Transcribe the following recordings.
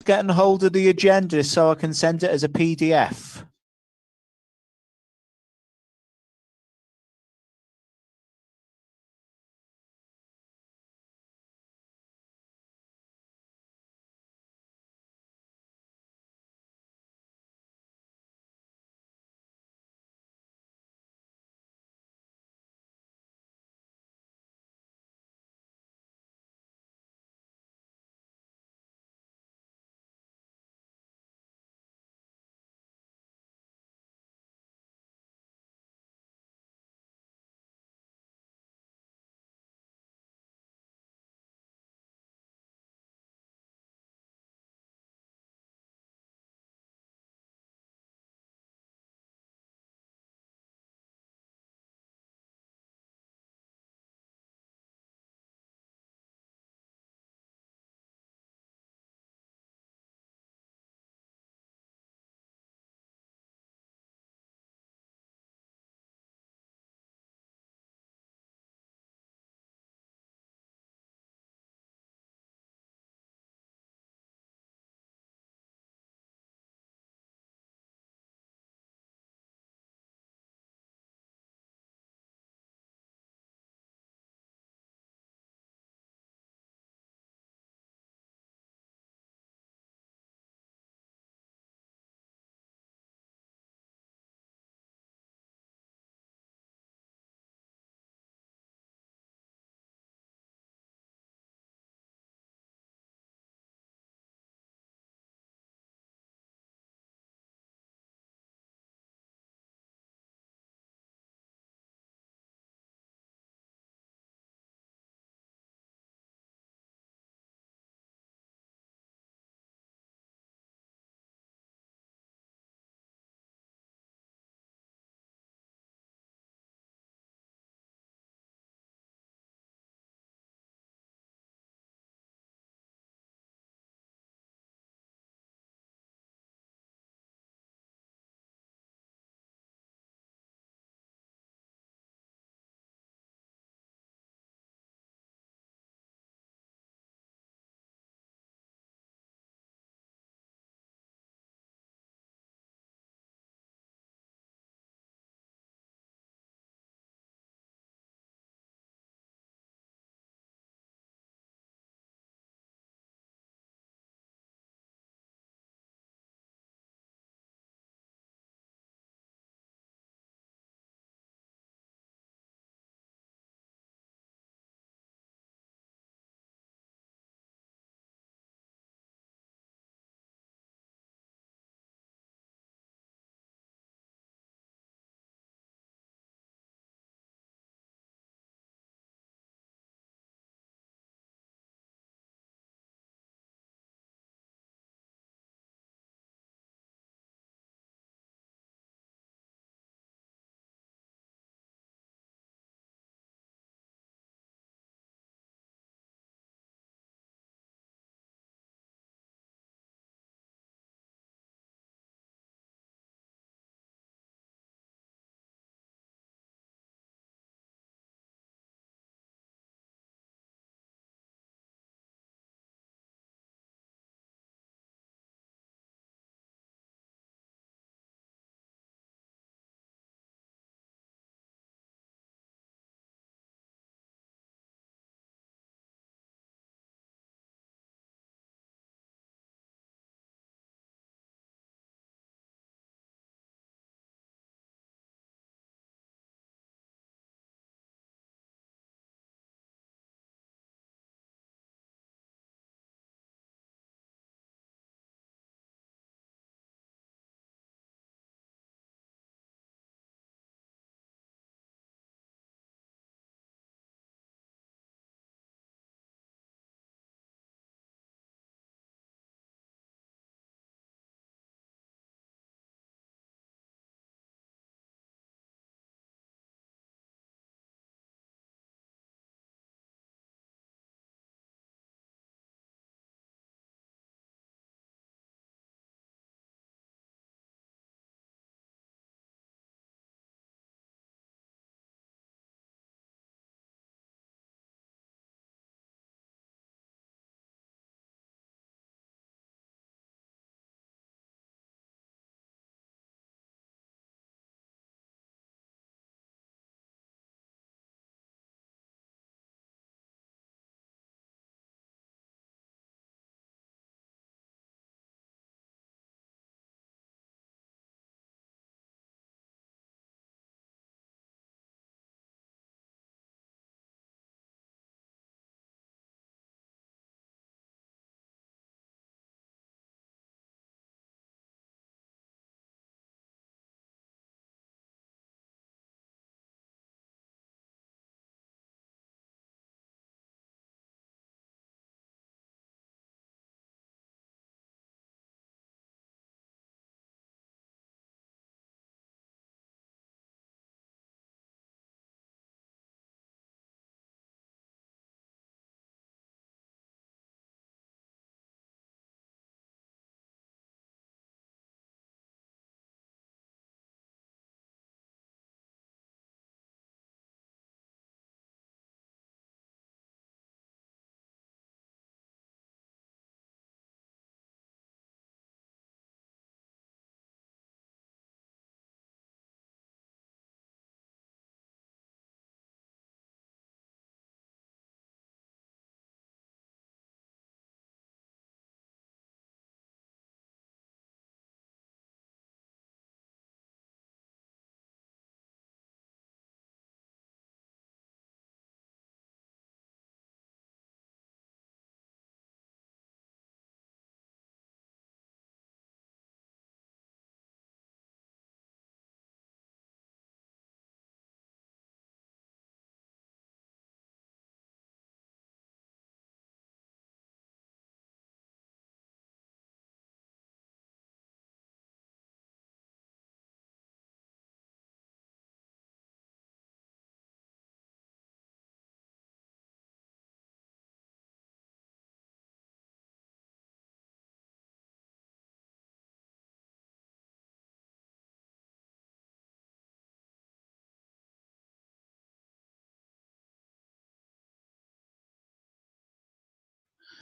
getting hold of the agenda so I can send it as a PDF?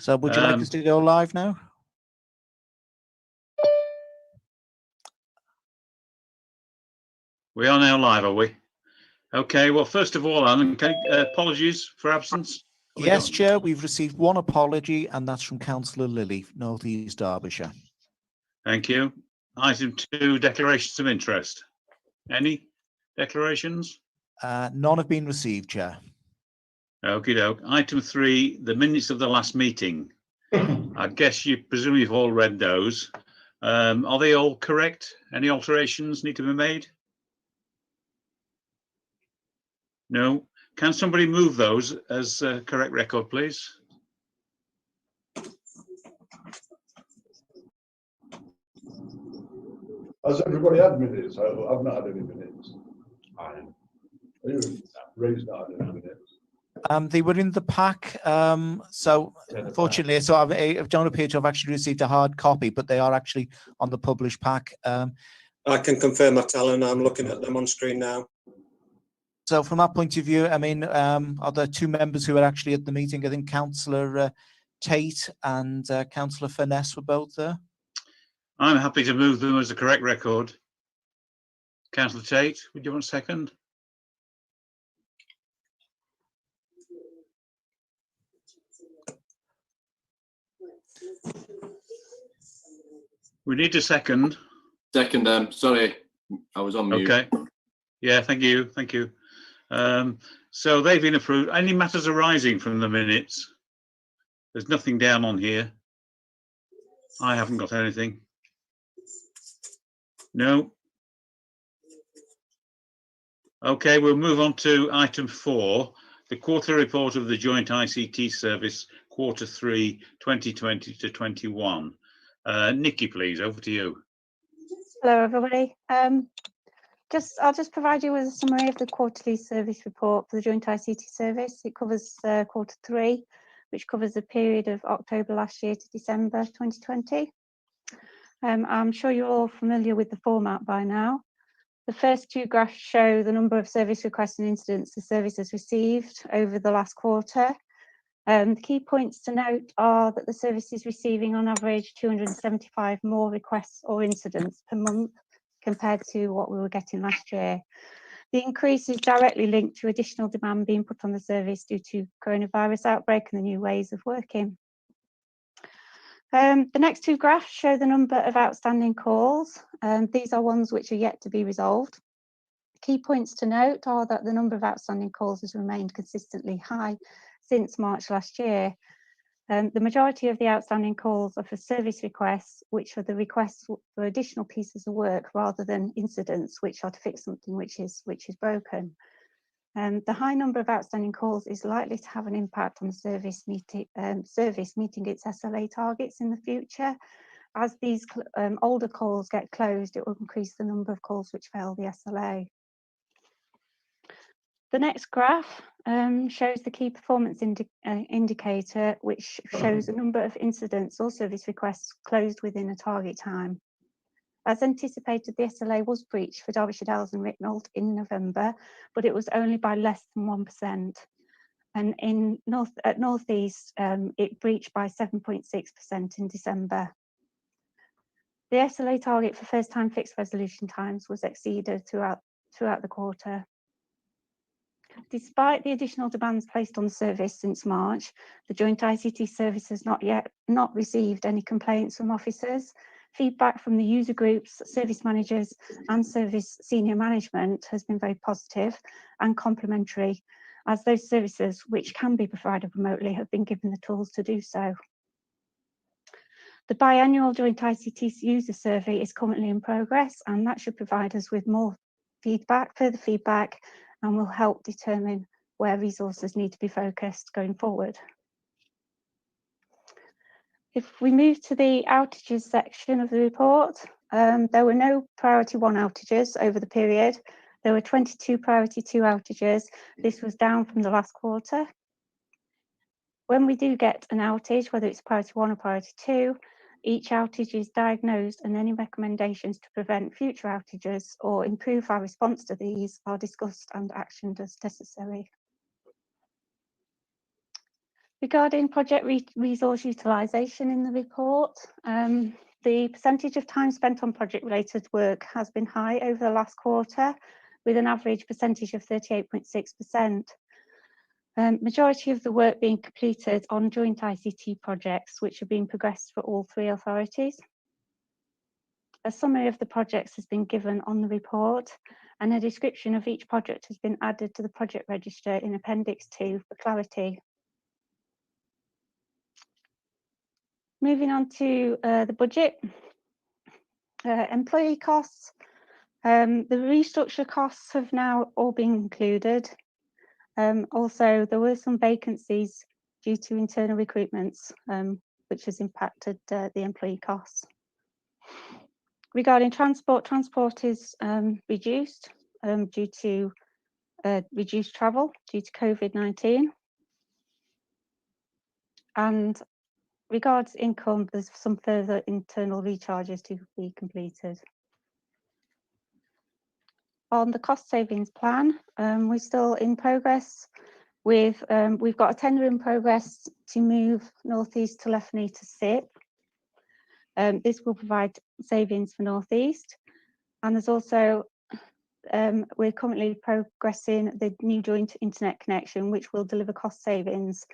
So would you like us to go live now? We are now live, are we? Okay, well, first of all, Alan, apologies for absence. Yes, Chair, we've received one apology, and that's from Councillor Lilly, North East Derbyshire. Thank you. Item 2, declarations of interest. Any declarations? None have been received, Chair. Okie doke. Item 3, the minutes of the last meeting. I guess you presume you've all read those. Are they all correct? Any alterations need to be made? No. Can somebody move those as a correct record, please? Has everybody had minutes? I've not had any minutes. Ray's not had any minutes. They were in the pack. So unfortunately, so I don't appear to have actually received a hard copy, but they are actually on the published pack. I can confirm that, Alan. I'm looking at them on screen now. So from that point of view, I mean, are there two members who are actually at the meeting? I think Councillor Tate and Councillor Furness were both there. I'm happy to move them as a correct record. Councillor Tate, would you want a second? We need a second. Second, sorry, I was on mute. Okay. Yeah, thank you. Thank you. So they've been approved. Any matters arising from the minutes? There's nothing down on here. I haven't got anything. No. Okay, we'll move on to item 4, the quarterly report of the Joint ICT Service, quarter 3, 2020 to 21. Nikki, please, over to you. Hello, everybody. I'll just provide you with a summary of the quarterly service report for the Joint ICT Service. It covers quarter 3, which covers the period of October last year to December 2020. I'm sure you're all familiar with the format by now. The first 2 graphs show the number of service requests and incidents the service has received over the last quarter. The key points to note are that the service is receiving on average 275 more requests or incidents per month compared to what we were getting last year. The increase is directly linked to additional demand being put on the service due to coronavirus outbreak and the new ways of working. The next 2 graphs show the number of outstanding calls. These are ones which are yet to be resolved. Key points to note are that the number of outstanding calls has remained consistently high since March last year. The majority of the outstanding calls are for service requests, which are the requests for additional pieces of work rather than incidents, which are to fix something which is broken. The high number of outstanding calls is likely to have an impact on the service meeting its SLA targets in the future. As these older calls get closed, it will increase the number of calls which fail the SLA. The next graph shows the key performance indicator, which shows the number of incidents or service requests closed within a target time. As anticipated, the SLA was breached for Derbyshire Dales and Ricknold in November, but it was only by less than 1%. And at North East, it breached by 7.6% in December. The SLA target for first-time fixed resolution times was exceeded throughout the quarter. Despite the additional demands placed on the service since March, the Joint ICT Service has not received any complaints from officers. Feedback from the user groups, service managers and service senior management has been very positive and complimentary, as those services which can be provided remotely have been given the tools to do so. The biannual Joint ICT user survey is currently in progress, and that should provide us with more further feedback, and will help determine where resources need to be focused going forward. If we move to the outages section of the report, there were no priority 1 outages over the period. There were 22 priority 2 outages. This was down from the last quarter. When we do get an outage, whether it's priority 1 or priority 2, each outage is diagnosed, and any recommendations to prevent future outages or improve our response to these are discussed and actioned as necessary. Regarding project resource utilisation in the report, the percentage of time spent on project-related work has been high over the last quarter, with an average percentage of 38.6%. Majority of the work being completed on joint ICT projects, which are being progressed for all 3 authorities. A summary of the projects has been given on the report, and a description of each project has been added to the project register in Appendix 2 for clarity. Moving on to the budget. Employee costs. The restructure costs have now all been included. Also, there were some vacancies due to internal recruitments, which has impacted the employee costs. Regarding transport, transport is reduced due to reduced travel due to COVID-19. And regards income, there's some further internal recharges to be completed. On the cost savings plan, we're still in progress with, we've got a tender in progress to move North East telephony to SIP. This will provide savings for North East, and there's also, we're currently progressing the new joint internet connection, which will deliver cost savings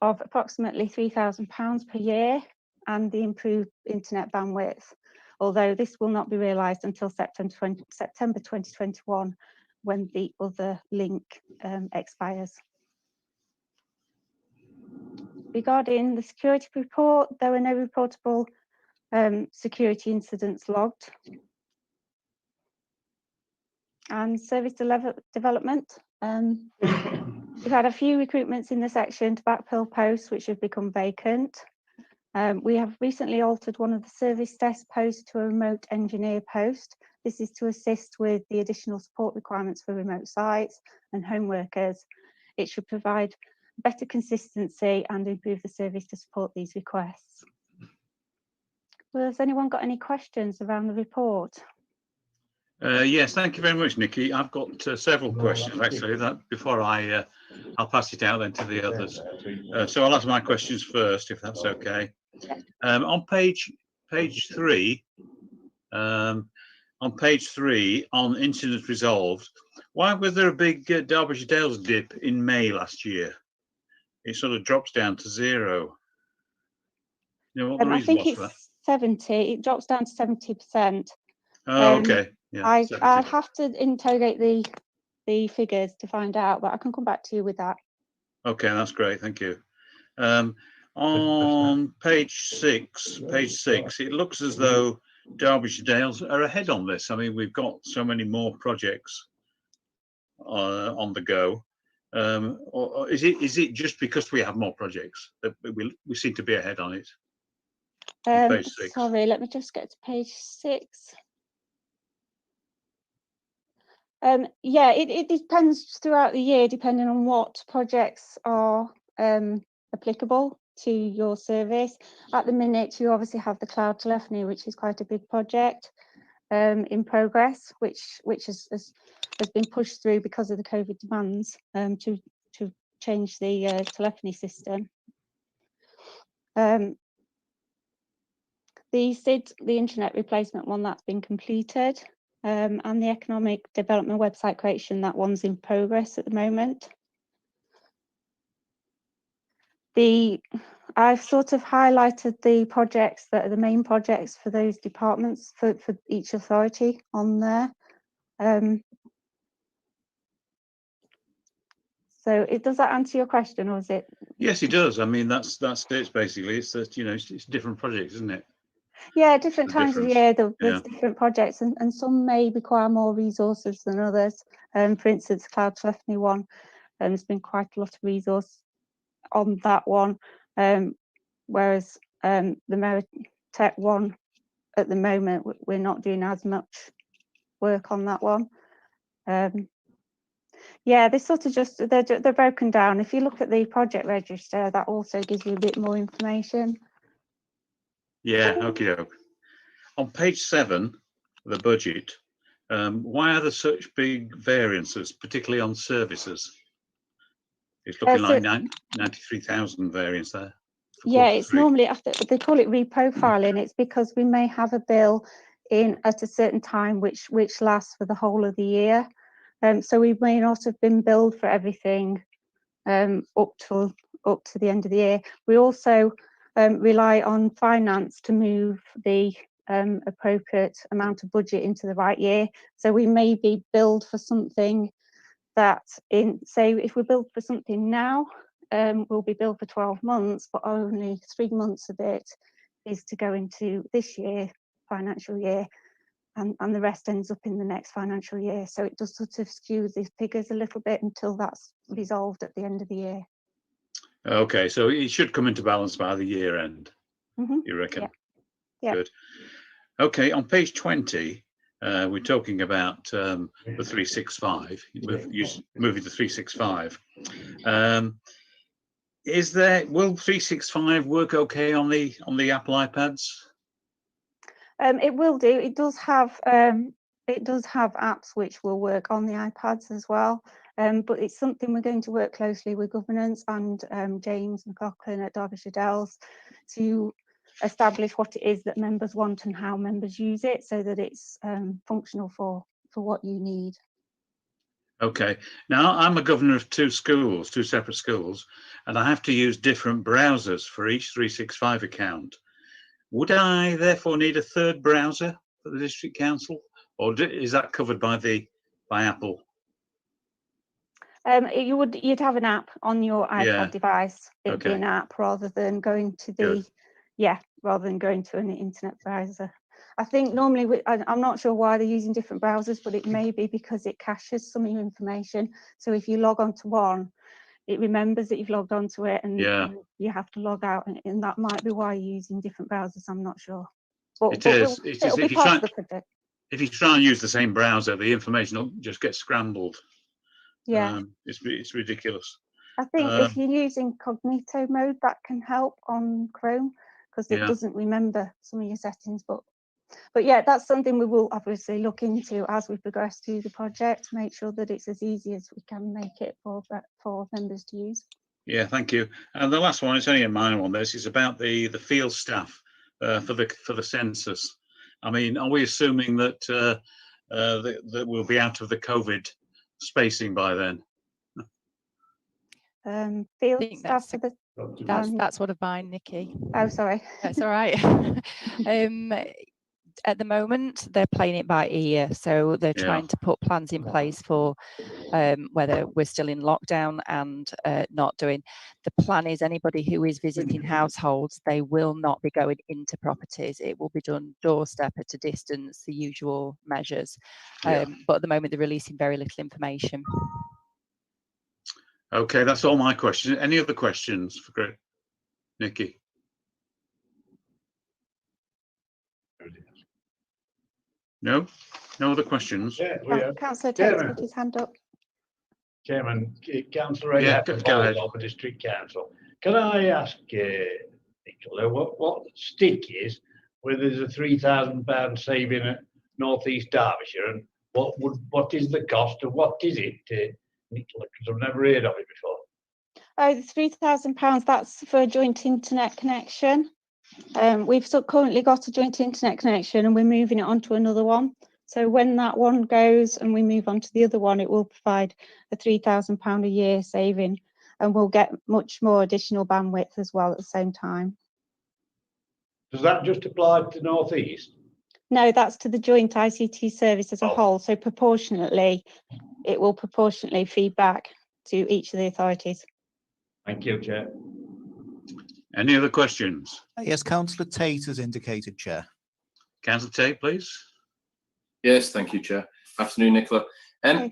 of approximately £3,000 per year, and the improved internet bandwidth, although this will not be realised until September 2021, when the other link expires. Regarding the security report, there were no reportable security incidents logged. And service development, we've had a few recruitments in the section to backfill posts which have become vacant. We have recently altered one of the service desk posts to a remote engineer post. This is to assist with the additional support requirements for remote sites and home workers. It should provide better consistency and improve the service to support these requests. Well, has anyone got any questions around the report? Yes, thank you very much, Nikki. I've got several questions actually. That before I'll pass it out then to the others. So I'll ask my questions first, if that's okay. On page 3, on incidents resolved, why was there a big Derbyshire Dales dip in May last year? It sort of drops down to 0. You know what the reason was for that? 70. It drops down to 70%. Oh, okay. Yeah, I'll have to interrogate the figures to find out, but I can come back to you with that. Okay, that's great. Thank you. On page 6, it looks as though Derbyshire Dales are ahead on this. I mean, we've got so many more projects on the go. Or is it just because we have more projects that we seem to be ahead on it? Page 6. Sorry, let me just get to page 6. Yeah, it depends throughout the year, depending on what projects are applicable to your service. At the minute, you obviously have the cloud telephony, which is quite a big project in progress, which has been pushed through because of the COVID demands to change the telephony system. The SID, the internet replacement one, that's been completed. And the economic development website creation, that one's in progress at the moment. I've sort of highlighted the projects that are the main projects for those departments for each authority on there. So does that answer your question, or is it? Yes, it does. I mean, that's it basically. It's that, you know, it's different projects, isn't it? Yeah, different times of the year there's different projects, and some may require more resources than others. For instance, cloud telephony one, there's been quite a lot of resource on that one, whereas the Meritech one at the moment we're not doing as much work on that one. Yeah, they sort of just they're broken down. If you look at the project register, that also gives you a bit more information. Yeah, okay. On page 7, the budget, why are there such big variances, particularly on services? It's looking so- like 93,000 variance there. for Yeah, quarter it's three. normally after they call it reprofiling. It's because we may have a bill in at a certain time which lasts for the whole of the year. So we may not have been billed for everything up to the end of the year. We also rely on finance to move the appropriate amount of budget into the right year. So we may be billed for something that say if we're billed for something now, we'll be billed for 12 months, but only 3 months of it is to go into this year, financial year, and the rest ends up in the next financial year. So it does sort of skew the figures a little bit until that's resolved at the end of the year. Okay, so it should come into balance by the year end, you reckon? Yeah. Good. Okay, on page 20, we're talking about the 365, moving to 365. Will 365 work okay on the Apple iPads? It will do. It does have apps which will work on the iPads as well. But it's something we're going to work closely with governance and James McLaughlin at Derbyshire Dells to establish what it is that members want and how members use it, so that it's functional for what you need. Okay. Now, I'm a governor of two separate schools, and I have to use different browsers for each 365 account. Would I therefore need a third browser for the district council, or is that covered by Apple? You'd have an app on your iPod device. It'd be Okay. an app rather than going to an internet browser. I think normally I'm not sure why they're using different browsers, but it may be because it caches some of your information. So if you log on to one, it remembers that you've logged onto it, and you have to log out, and that might be why you're using different browsers. I'm not sure. But it'll be part of the project. If you try and use the same browser, the information will just get scrambled. Yeah, it's ridiculous. I think if you're using incognito mode, that can help on Chrome, because it doesn't remember some of your settings. But yeah, that's something we will obviously look into as we progress through the project to make sure that it's as easy as we can make it for members to use. Yeah, thank you. And the last one, it's only a minor one. This is about the field staff for the census. I mean, are we assuming that that we'll be out of the COVID spacing by then? Field staff for the that's one of mine, Nikki. Oh, sorry. That's all right. At the moment, they're playing it by ear, so they're trying to put plans in place for whether we're still in lockdown and not doing. The plan is anybody who is visiting households, they will not be going into properties. It will be done doorstep at a distance, the usual measures. But at the moment, they're releasing very little information. Okay, that's all my questions. Any other questions for Nikki? No other questions. Yeah, we have. Councillor Tate's put his hand up. Chairman, Councillor Ray, go ahead. of the District Council. Can I ask Nicola what stick is where there's a £3,000 saving at North East Derbyshire, and what is the cost and what is it, Nicola? Because I've never heard of it before. Oh, the £3,000, that's for a joint internet connection. We've still currently got a joint internet connection, and we're moving it onto another one. So when that one goes and we move on to the other one, it will provide a £3,000 a year saving, and we'll get much more additional bandwidth as well at the same time. Does that just apply to North East? No, that's to the joint ICT service as a whole. So proportionately, it will proportionately feed back to each of the authorities. Thank you, Chair. Any other questions? Yes, Councillor Tate has indicated, Chair. Councillor Tate, please. Yes, thank you, Chair. Afternoon, Nicola.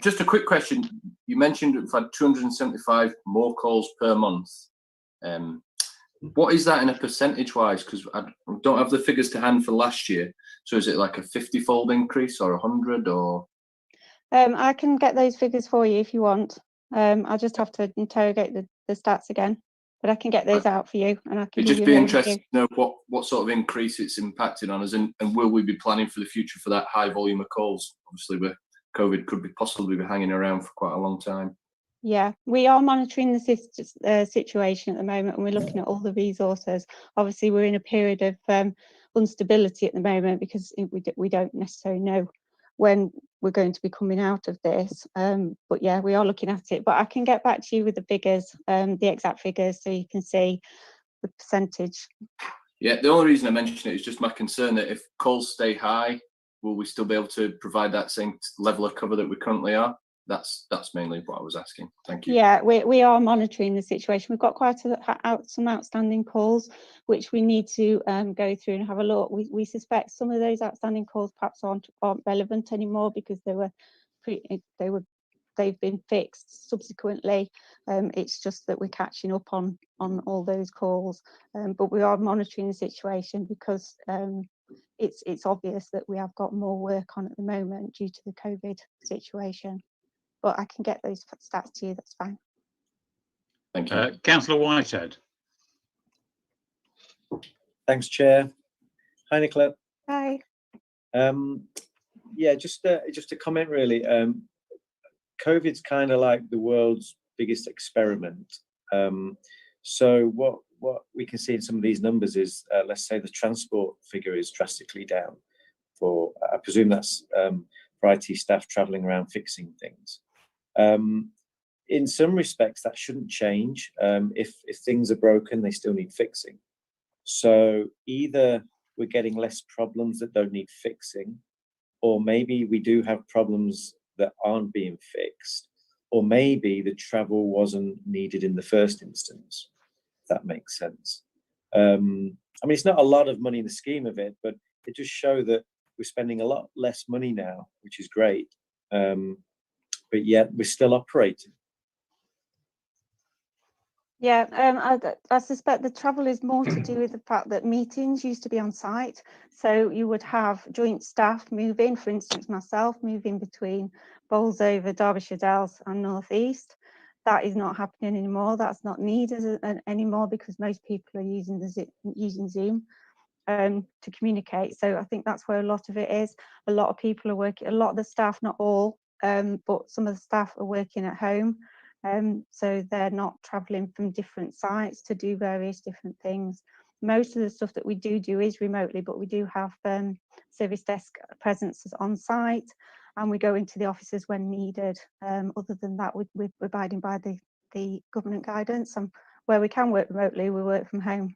Just a quick question. You mentioned we've had 275 more calls per month. What is that in a percentage-wise? Because I don't have the figures to hand for last year. So is it like a 50-fold increase or 100 or? I can get those figures for you if you want. I'll just have to interrogate the stats again, but I can get those out for you, and I can. It'd just be interesting to know what sort of increase it's impacted on us, and will we be planning for the future for that high volume of calls? Obviously, where COVID could possibly be hanging around for quite a long time. Yeah, we are monitoring the situation at the moment, and we're looking at all the resources. Obviously, we're in a period of instability at the moment because we don't necessarily know when we're going to be coming out of this. But yeah, we are looking at it. But I can get back to you with the figures, the exact figures, so you can see the percentage. Yeah, the only reason I mention it is just my concern that if calls stay high, will we still be able to provide that same level of cover that we currently are? That's mainly what I was asking. Thank you. Yeah, we are monitoring the situation. We've got quite some outstanding calls which we need to go through and have a look. We suspect some of those outstanding calls perhaps aren't relevant anymore because they've been fixed subsequently. It's just that we're catching up on all those calls, but we are monitoring the situation because it's obvious that we have got more work on at the moment due to the COVID situation. But I can get those stats to you, that's fine. Thank you. Councillor Whitehead. Thanks, Chair. Hi, Nicola. Hi. Yeah, just a comment really. COVID's kind of like the world's biggest experiment. So what we can see in some of these numbers is, let's say the transport figure is drastically down for, I presume that's for IT staff travelling around fixing things. In some respects, that shouldn't change. If things are broken, they still need fixing. So either we're getting less problems that don't need fixing, or maybe we do have problems that aren't being fixed, or maybe the travel wasn't needed in the first instance, if that makes sense. I mean, it's not a lot of money in the scheme of it, but it just shows that we're spending a lot less money now, which is great. But yet we're still operating. Yeah, I suspect the travel is more to do with the fact that meetings used to be on site. So you would have joint staff moving, for instance, myself moving between Bolsover, Derbyshire Dales and North East. That is not happening anymore. That's not needed anymore because most people are using Zoom to communicate. So I think that's where a lot of it is. A lot of people are working, a lot of the staff, not all, but some of the staff are working at home. So they're not travelling from different sites to do various different things. Most of the stuff that we do is remotely, but we do have service desk presences on site, and we go into the offices when needed. Other than that, we're abiding by the government guidance, and where we can work remotely, we work from home.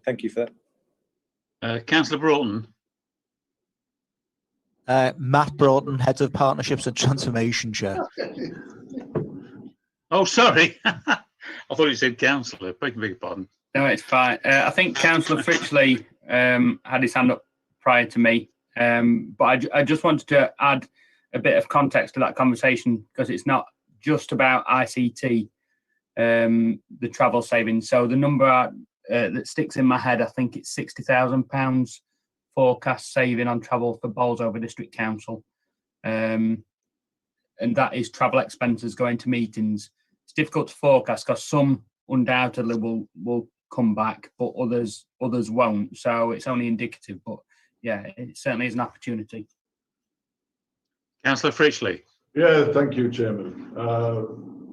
Thank you for that. Councillor Broughton. Matt Broughton, Head of Partnerships and Transformation, Chair. Oh, sorry. I thought you said councillor. Beg your pardon. No, it's fine. I think Councillor Fritchley had his hand up prior to me, but I just wanted to add a bit of context to that conversation because it's not just about ICT, the travel savings. So the number that sticks in my head, I think it's £60,000 forecast saving on travel for Bolsover District Council, and that is travel expenses going to meetings. It's difficult to forecast because some undoubtedly will come back, but others won't. So it's only indicative, but yeah, it certainly is an opportunity. Councillor Fritchley. Yeah, thank you, Chairman.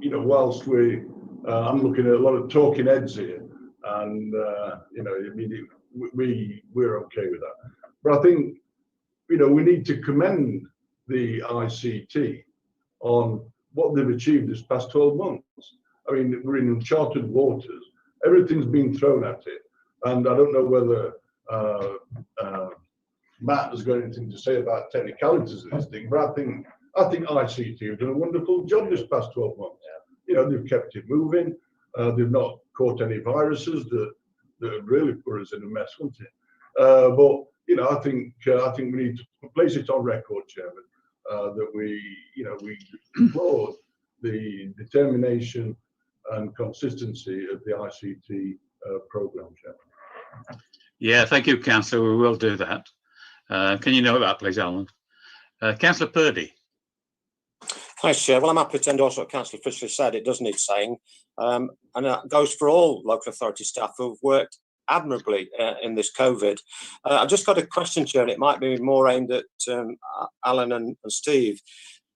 You know, whilst I'm looking at a lot of talking heads here, and you know, I mean, we're okay with that. But I think, you know, we need to commend the ICT on what they've achieved this past 12 months. I mean, we're in uncharted waters. Everything's been thrown at it, and I don't know whether Matt has got anything to say about technicalities of this thing, but I think ICT have done a wonderful job this past 12 months. You know, they've kept it moving. They've not caught any viruses that really put us in a mess, wouldn't it? But you know, I think we need to place it on record, Chairman, that we applaud the determination and consistency of the ICT programme, Chairman. Yeah, thank you, Councillor. We will do that. Can you note that, please, Alan? Councillor Purdy. Thanks, Chair. Well, I'm happy to endorse what Councillor Fritchley said. It does need saying, and that goes for all local authority staff who've worked admirably in this COVID. I've just got a question, Chair, and it might be more aimed at Alan and Steve.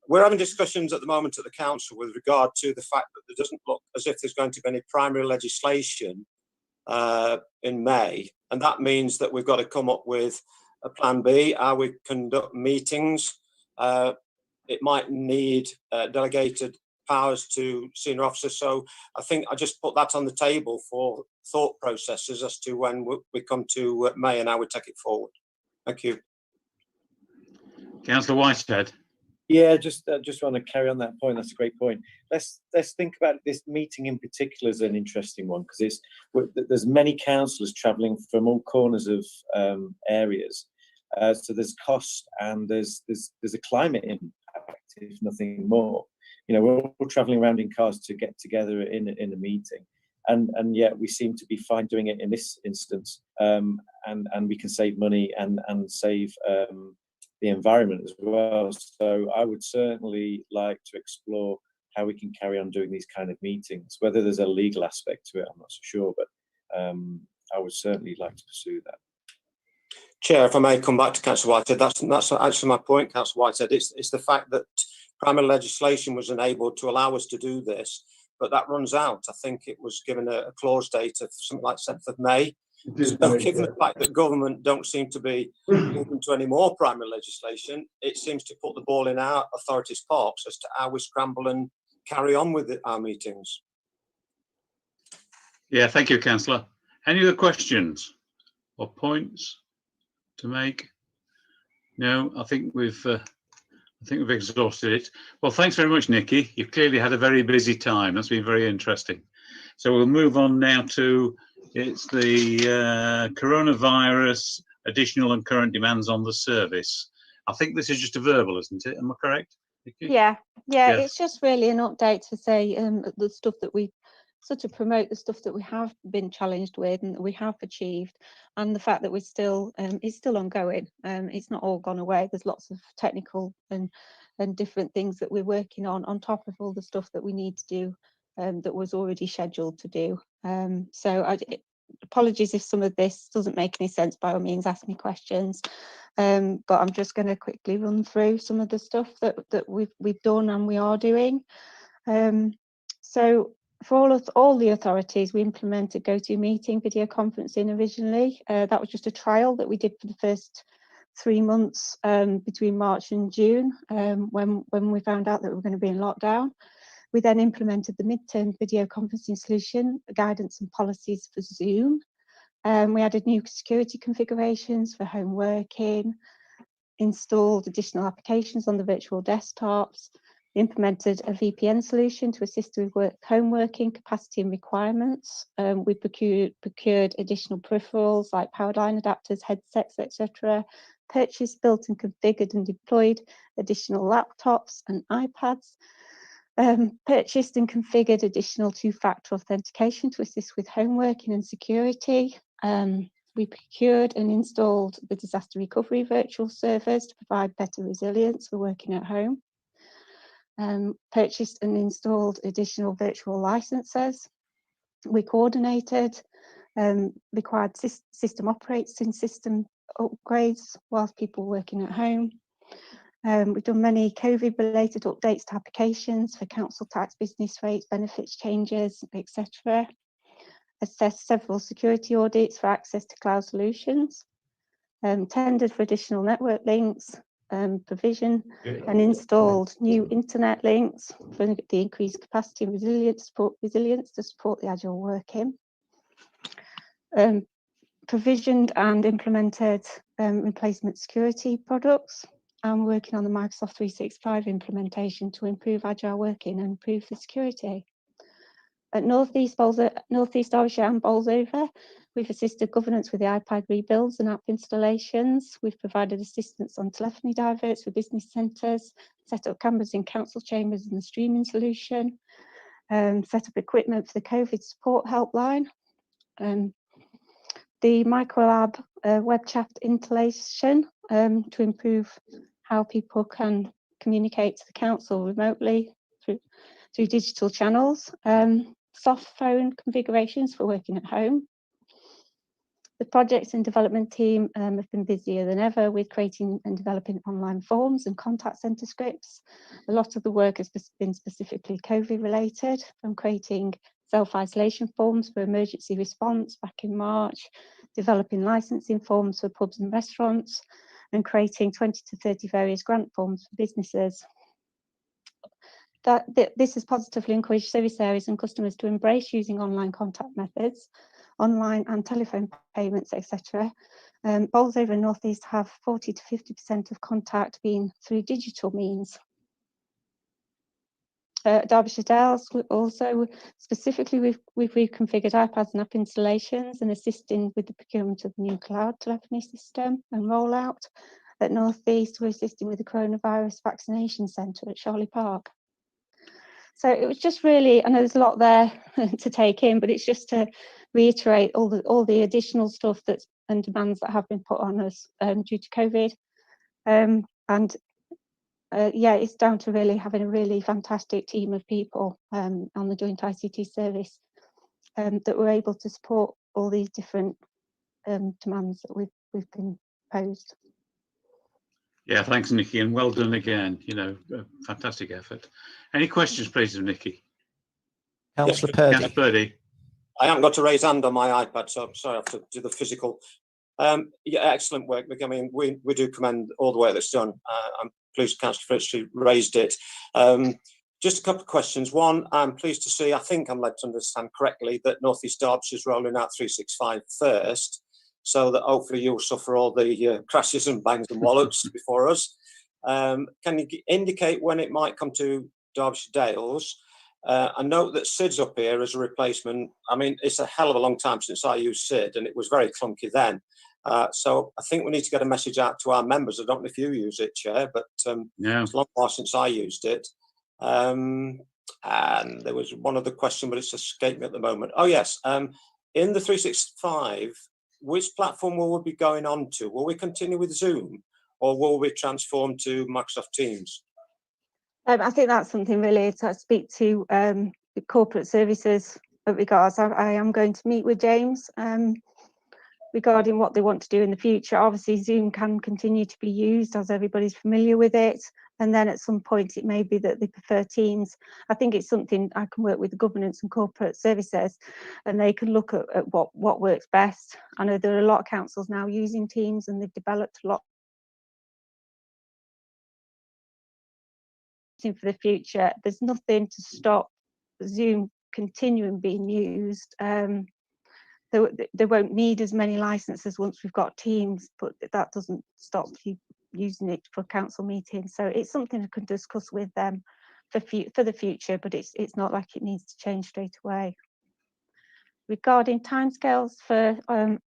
we're having discussions at the moment at the council with regard to the fact that there doesn't look as if there's going to be any primary legislation in May, and that means that we've got to come up with a plan B, how we conduct meetings. It might need delegated powers to senior officers. So I think I just put that on the table for thought processes as to when we come to May and how we take it forward. Thank you. Councillor Whitehead. Yeah, just want to carry on that point. That's a great point. Let's think about this meeting in particular as an interesting one, because there's many councillors travelling from all corners of areas. So there's cost and there's a climate impact, if nothing more. You know, we're all travelling around in cars to get together in a meeting, and yet we seem to be fine doing it in this instance, and we can save money and save the environment as well. So I would certainly like to explore how we can carry on doing these kind of meetings. Whether there's a legal aspect to it, I'm not so sure, but I would certainly like to pursue that. Chair, if I may come back to Councillor Whitehead, that's actually my point, Councillor Whitehead. It's the fact that primary legislation was enabled to allow us to do this, but that runs out. I think it was given a clause date of something like 7th of May. So given the fact that government don't seem to be moving to any more primary legislation, it seems to put the ball in our authorities' parks as to how we scramble and carry on with our meetings. Yeah, thank you, Councillor. Any other questions or points to make? No, I think we've exhausted it. Well, thanks very much, Nikki. You've clearly had a very busy time. That's been very interesting. So we'll move on now to it's the coronavirus additional and current demands on the service. I think this is just a verbal, isn't it? Am I correct, Nikki? Yeah, it's just really an update to say the stuff that we sort of promote, the stuff that we have been challenged with and that we have achieved, and the fact that we're still it's still ongoing. It's not all gone away. There's lots of technical and different things that we're working on top of all the stuff that we need to do that was already scheduled to do. So apologies if some of this doesn't make any sense. By all means, ask me questions. But I'm just going to quickly run through some of the stuff that we've done and we are doing. So for all the authorities, we implemented GoToMeeting video conferencing originally. That was just a trial that we did for the first 3 months between March and June, when we found out that we were going to be in lockdown. We then implemented the midterm video conferencing solution, guidance and policies for Zoom. We added new security configurations for home working, installed additional applications on the virtual desktops, implemented a VPN solution to assist with home working capacity and requirements. We procured additional peripherals like powered line adapters, headsets, etc. Purchased, built and configured and deployed additional laptops and iPads. Purchased and configured additional 2-factor authentication to assist with home working and security. We procured and installed the disaster recovery virtual servers to provide better resilience for working at home. Purchased and installed additional virtual licenses. We coordinated required system operating system upgrades whilst people working at home. We've done many COVID-related updates to applications for council tax, business rates, benefits changes, etc. Assessed several security audits for access to cloud solutions. Tendered for additional network links, provision and installed new internet links for the increased capacity and resilience to support the agile working. Provisioned and implemented replacement security products. I'm working on the Microsoft 365 implementation to improve agile working and improve the security. At North East Derbyshire and Bolsover, we've assisted governance with the iPad rebuilds and app installations. We've provided assistance on telephony diverts for business centres, set up cameras in council chambers and the streaming solution, set up equipment for the COVID support helpline. The Microlab web chat installation to improve how people can communicate to the council remotely through digital channels. Soft phone configurations for working at home. The projects and development team have been busier than ever with creating and developing online forms and contact centre scripts. A lot of the work has been specifically COVID related, from creating self-isolation forms for emergency response back in March, developing licensing forms for pubs and restaurants, and creating 20 to 30 various grant forms for businesses. This has positively encouraged service areas and customers to embrace using online contact methods, online and telephone payments, etc. Bowls over North East have 40 to 50% of contact being through digital means. Derbyshire Dales also, specifically, we've reconfigured iPads and app installations and assisting with the procurement of the new cloud telephony system and rollout. At North East, we're assisting with the coronavirus vaccination centre at Sharley Park. So it was just really, I know there's a lot there to take in, but it's just to reiterate all the additional stuff and demands that have been put on us due to COVID. Yeah, it's down to really having a really fantastic team of people on the Joint ICT service that were able to support all these different demands that we've been posed. Yeah, thanks, Nikki, and well done again. You know, fantastic effort. Any questions, please, of Nikki? Councillor Purdy. Councillor Purdy. I haven't got a raised hand on my iPad, so I'm sorry I have to do the physical. Yeah, excellent work. I mean, we do commend all the work that's done. I'm pleased Councillor Fritz raised it. Just a couple of questions. One, I'm pleased to see, I think I'm led to understand correctly, that North East Derbyshire is rolling out 365 first, so that hopefully you'll suffer all the crashes and bangs and wallops before us. Can you indicate when it might come to Derbyshire Dales? I note that SID's up here as a replacement. I mean, it's a hell of a long time since I used SID, and it was very clunky then. So I think we need to get a message out to our members. I don't know if you use it, Chair, but yeah. It's a long while since I used it. And there was one other question, but it's escaped me at the moment. Oh, yes. In the 365, which platform will we be going on to? Will we continue with Zoom, or will we transform to Microsoft Teams? I think that's something really to speak to the corporate services regards. I am going to meet with James regarding what they want to do in the future. Obviously, Zoom can continue to be used as everybody's familiar with it. And then at some point, it may be that they prefer Teams. I think it's something I can work with the governance and corporate services, and they can look at what works best. I know there are a lot of councils now using Teams, and they've developed a lot for the future. There's nothing to stop Zoom continuing being used. They won't need as many licenses once we've got Teams, but that doesn't stop you using it for council meetings. So it's something I can discuss with them for the future, but it's not like it needs to change straight away. Regarding timescales for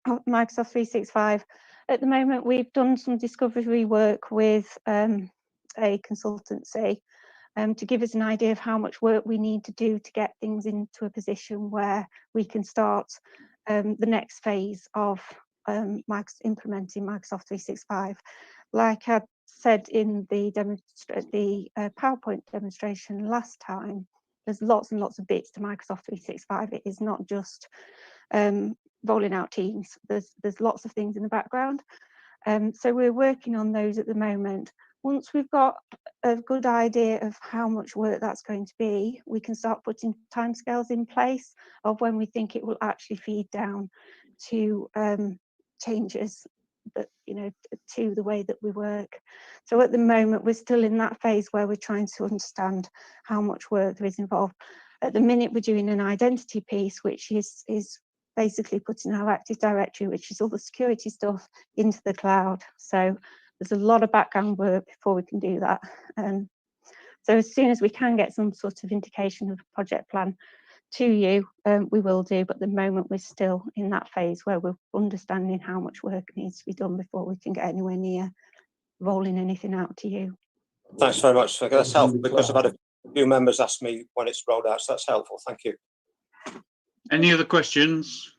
Microsoft 365, at the moment we've done some discovery work with a consultancy to give us an idea of how much work we need to do to get things into a position where we can start the next phase of implementing Microsoft 365. Like I said in the PowerPoint demonstration last time, there's lots and lots of bits to Microsoft 365. It is not just rolling out Teams. There's lots of things in the background. So we're working on those at the moment. Once we've got a good idea of how much work that's going to be, we can start putting timescales in place of when we think it will actually feed down to changes that, to the way that we work. So at the moment, we're still in that phase where we're trying to understand how much work there is involved. At the minute, we're doing an identity piece, which is basically putting our Active Directory, which is all the security stuff, into the cloud. So there's a lot of background work before we can do that. So as soon as we can get some sort of indication of a project plan to you, we will do. But at the moment, we're still in that phase where we're understanding how much work needs to be done before we can get anywhere near rolling anything out to you. Thanks very much. That's helpful, because I've had a few members ask me when it's rolled out, so that's helpful. Thank you. Any other questions?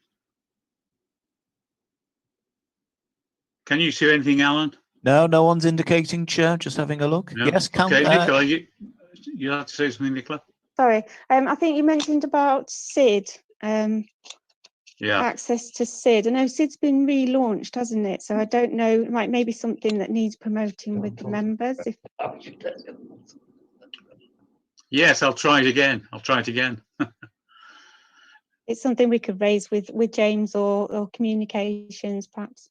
Can you see anything, Alan? No, no one's indicating, Chair. Just having a look. No. Yes, okay, Nicola, you have to say something, Nicola. Sorry, I think you mentioned about SID. access to SID. I know SID's been relaunched, hasn't it? So I don't know, it might maybe something that needs promoting with the members. If Yes, I'll try it again. it's something we could raise with James or communications, perhaps.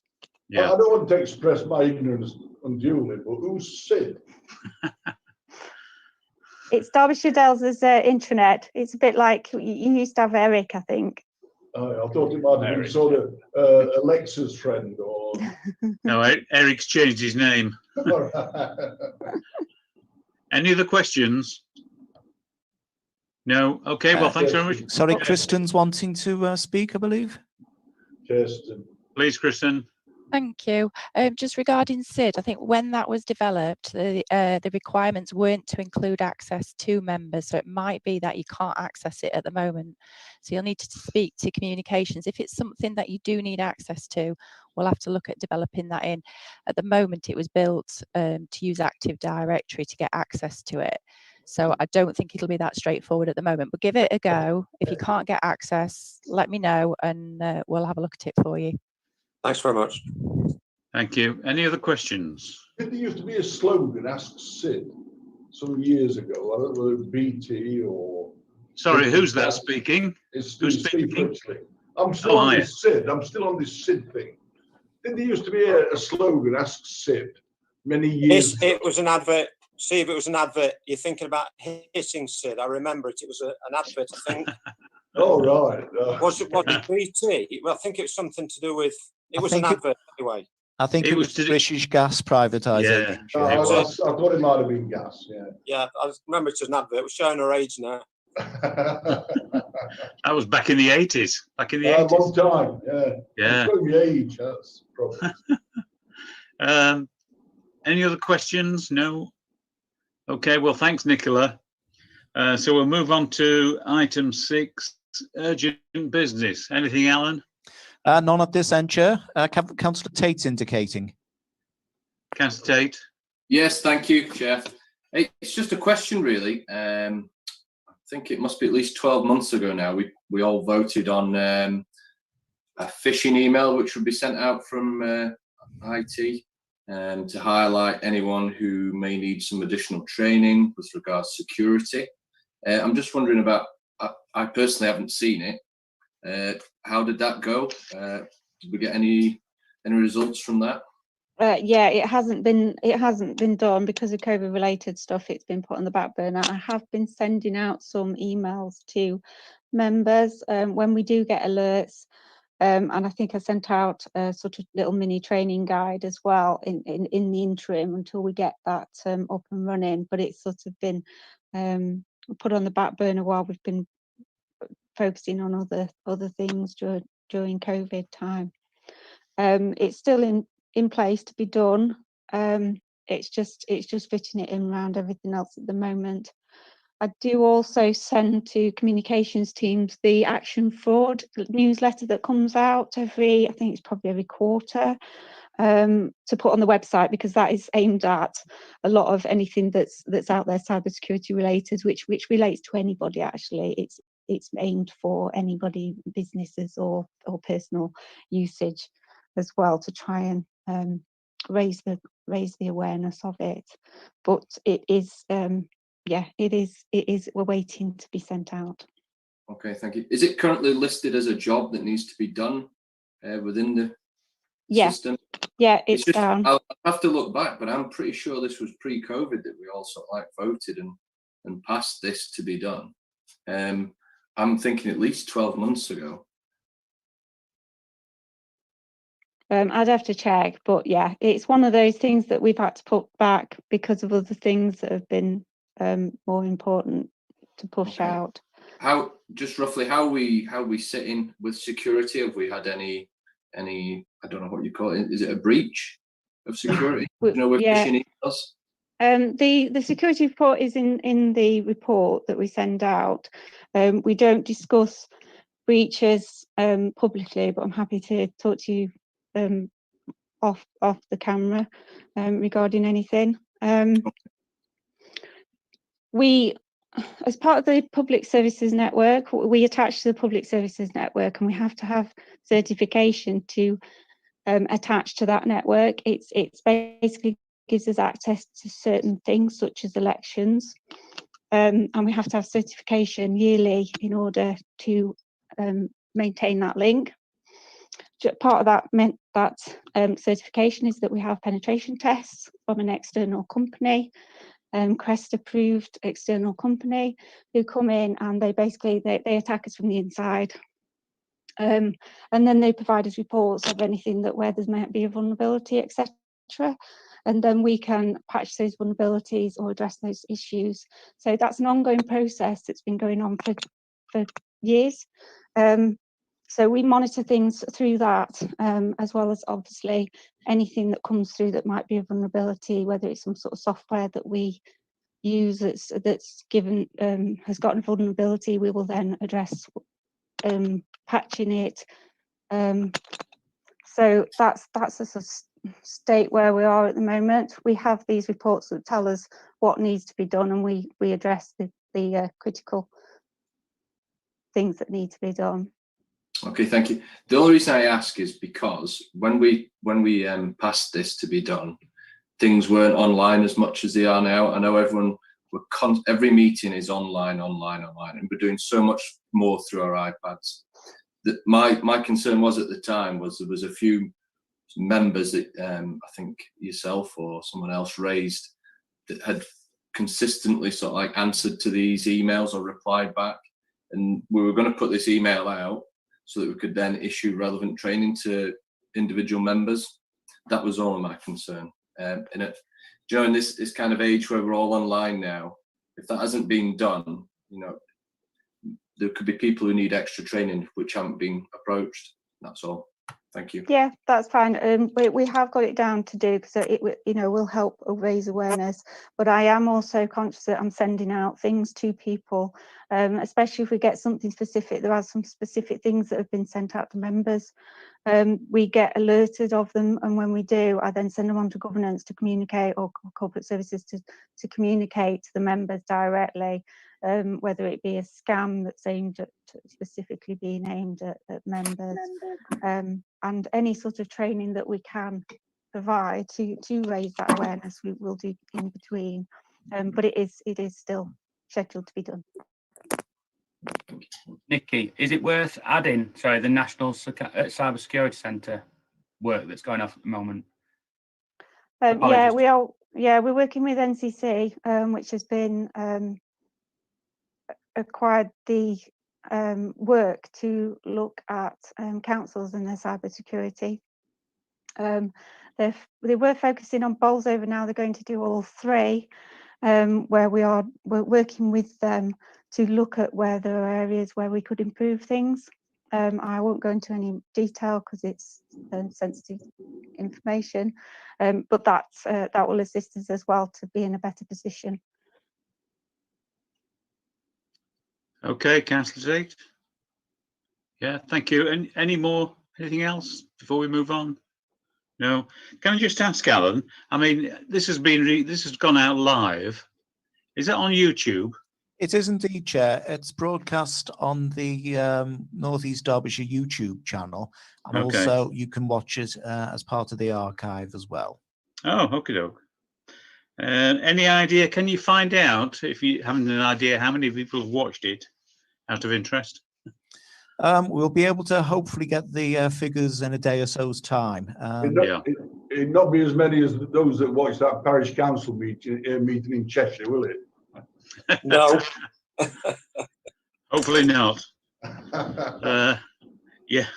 Yeah. I don't want to express my ignorance unduly, but who's SID? It's Derbyshire Dales' intranet. It's a bit like you used to have Eric, I think. I thought it might have been sort of Alexa's friend or. No, Eric's changed his name. Any other questions? No. Okay. Well, thanks very much. Sorry, Kristen's wanting to speak, I believe. Kirsten. Please, Kristen. Thank you. Just regarding SID, I think when that was developed, the requirements weren't to include access to members, so it might be that you can't access it at the moment. So you'll need to speak to communications. If it's something that you do need access to, we'll have to look at developing that in. At the moment, it was built to use Active Directory to get access to it. So I don't think it'll be that straightforward at the moment, but give it a go. If you can't get access, let me know and we'll have a look at it for you. Thanks very much. Thank you. Any other questions? There used to be a slogan, Ask Sid, some years ago. I don't know whether it was BT or. Sorry, who's that speaking? It's Who's Steve speaking? Critchley. I'm still on hiya. this SID. I'm still on this SID thing. Didn't there used to be a slogan, Ask Sid, many years ago? It was an advert. Steve, it was an advert. You're thinking about hitting SID. I remember it. It was an advert, I think. Oh, right. Was it BT? Well, I think it was something to do with. It was an advert anyway. I think it was British gas privatisation. Yeah, I thought it might have been gas. Yeah. Yeah, I remember it as an advert. We're showing our age now. That was back in the 80s. Back in the 80s. A long time. Yeah. Yeah. Showing the age. That's probably. Any other questions? No. Okay. Well, thanks, Nicola. So we'll move on to item 6, urgent business. Anything, Alan? None at this end, Chair. Councillor Tate's indicating. Councillor Tate. Yes, thank you, Chair. It's just a question, really. I think it must be at least 12 months ago now. We all voted on a phishing email which would be sent out from IT to highlight anyone who may need some additional training with regards to security. I'm just wondering about. I personally haven't seen it. How did that go? Did we get any results from that? Yeah, it hasn't been done because of COVID related stuff. It's been put on the back burner. I have been sending out some emails to members when we do get alerts, and I think I sent out a sort of little mini training guide as well in the interim until we get that up and running. But it's sort of been put on the back burner while we've been focusing on other things during COVID time. It's still in place to be done. It's just fitting it in around everything else at the moment. I do also send to communications teams the Action Fraud newsletter that comes out I think it's probably every quarter, to put on the website, because that is aimed at a lot of anything that's out there cybersecurity related, which relates to anybody actually. It's aimed for anybody, businesses or personal usage as well, to try and raise the awareness of it. But it is we're waiting to be sent out. Okay, thank you. Is it currently listed as a job that needs to be done within the system? Yeah, it's just, down. I'll have to look back, but I'm pretty sure this was pre-COVID that we all sort of like voted and passed this to be done. I'm thinking at least 12 months ago. I'd have to check, but yeah, it's one of those things that we've had to put back because of other things that have been more important to push out. How, just roughly, how we sitting with security? Have we had any? I don't know what you call it. Is it a breach of security? We're phishing emails. The security report is in the report that we send out. We don't discuss breaches publicly, but I'm happy to talk to you off the camera regarding anything. We as part of the public services network, we attach to the public services network, and we have to have certification to attach to that network. It's basically gives us access to certain things such as elections, and we have to have certification yearly in order to maintain that link. Part of that meant that certification is that we have penetration tests from an external company, Crest approved external company, who come in and they basically they attack us from the inside, and then they provide us reports of anything that where there might be a vulnerability, etc. And then we can patch those vulnerabilities or address those issues. So that's an ongoing process that's been going on for years. So we monitor things through that, as well as obviously anything that comes through that might be a vulnerability, whether it's some sort of software that we use that's given has got a vulnerability, we will then address patching it. So that's a sort of state where we are at the moment. We have these reports that tell us what needs to be done, and we address the critical things that need to be done. Okay, thank you. The only reason I ask is because when we passed this to be done, things weren't online as much as they are now. I know everyone, every meeting is online, and we're doing so much more through our iPads. My concern was at the time was there was a few members that I think yourself or someone else raised that had consistently sort of like answered to these emails or replied back, and we were going to put this email out so that we could then issue relevant training to individual members. That was all of my concern. And during this kind of age where we're all online now, if that hasn't been done, you know, there could be people who need extra training which haven't been approached. That's all. Thank you. Yeah, that's fine. We have got it down to do, because it will help raise awareness. But I am also conscious that I'm sending out things to people, especially if we get something specific. There are some specific things that have been sent out to members. We get alerted of them, and when we do, I then send them on to governance to communicate, or corporate services to communicate to the members directly, whether it be a scam that's aimed at specifically being aimed at members, and any sort of training that we can provide to raise that awareness, we will do in between. But it is still scheduled to be done. Nikki, is it worth adding, the National Cyber Security Centre work that's going off at the moment? Yeah, we are. Yeah, we're working with NCC, which has been acquired the work to look at councils and their cyber security. They were focusing on Bolsover. Now they're going to do all three, where we're working with them to look at where there are areas where we could improve things. I won't go into any detail because it's sensitive information, but that will assist us as well to be in a better position. Okay, Councillor Tate. Yeah, thank you. And anything else before we move on? No. Can I just ask Alan? I mean, this has gone out live. Is that on YouTube? It is indeed, Chair. It's broadcast on the North East Derbyshire YouTube channel, and also you can watch it as part of the archive as well. Oh, okie doke. Any idea? Can you find out, if you haven't an idea, how many people have watched it out of interest? We'll be able to hopefully get the figures in a day or so's time. It'll not be as many as those that watched that parish council meeting in Cheshire, will it? No. Hopefully not. Yeah.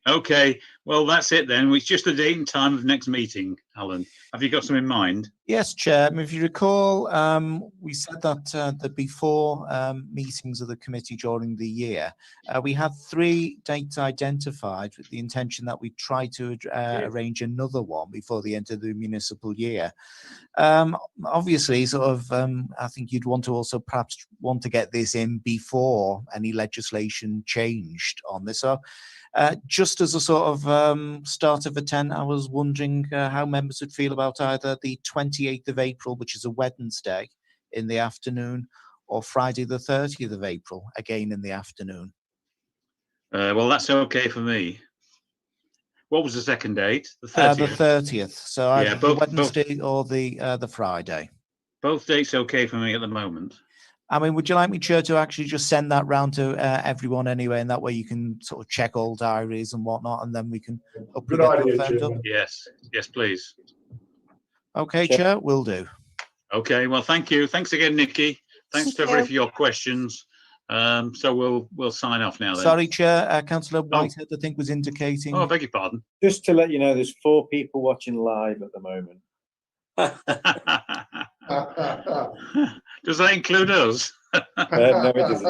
Okay. Well, that's it then. It's just the date and time of next meeting, Alan. Have you got some in mind? Yes, Chair. If you recall, we said that the before meetings of the committee during the year, we had 3 dates identified with the intention that we try to arrange another one before the end of the municipal year. Obviously, I think you'd want to also perhaps want to get this in before any legislation changed on this. So just as a sort of start of a 10, I was wondering how members would feel about either the 28th of April, which is a Wednesday in the afternoon, or Friday the 30th of April, again in the afternoon. Well, that's okay for me. What was the second date? The The 30th. 30th. So either the both- Wednesday or the Friday. Both dates okay for me at the moment. I mean, would you like me, Chair, to actually just send that round to everyone anyway, and that way you can sort of check all diaries and whatnot, and then we can hopefully Good get idea, confirmed up? Chairman. Yes, please. Okay, Chair. Chair, will do. Okay, well, thank you. Thanks again, Nikki. Thanks to Thank everybody you. for your questions. So we'll sign off now then. Sorry, Chair, Councillor Whitehead, I think, was indicating. Oh, I beg your pardon. Just to let you know, there's 4 people watching live at the moment. Does that include us? No, it doesn't.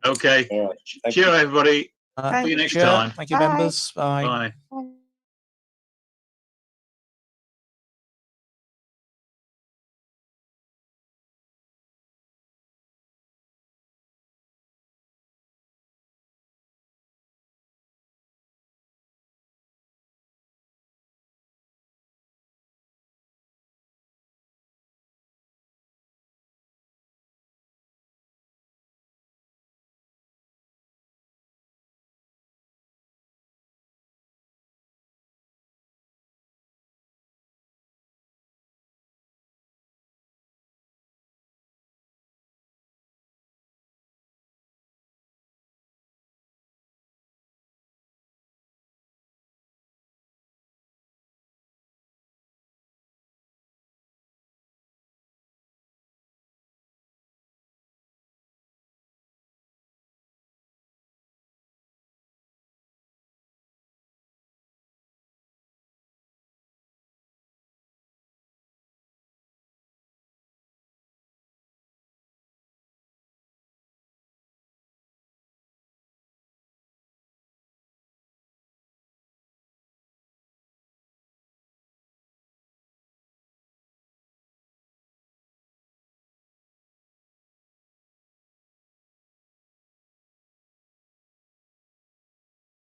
Okay. All right. Thank Cheer, you. everybody. Thank See you next Chair. time. Thank you, Bye. members. Bye. Bye.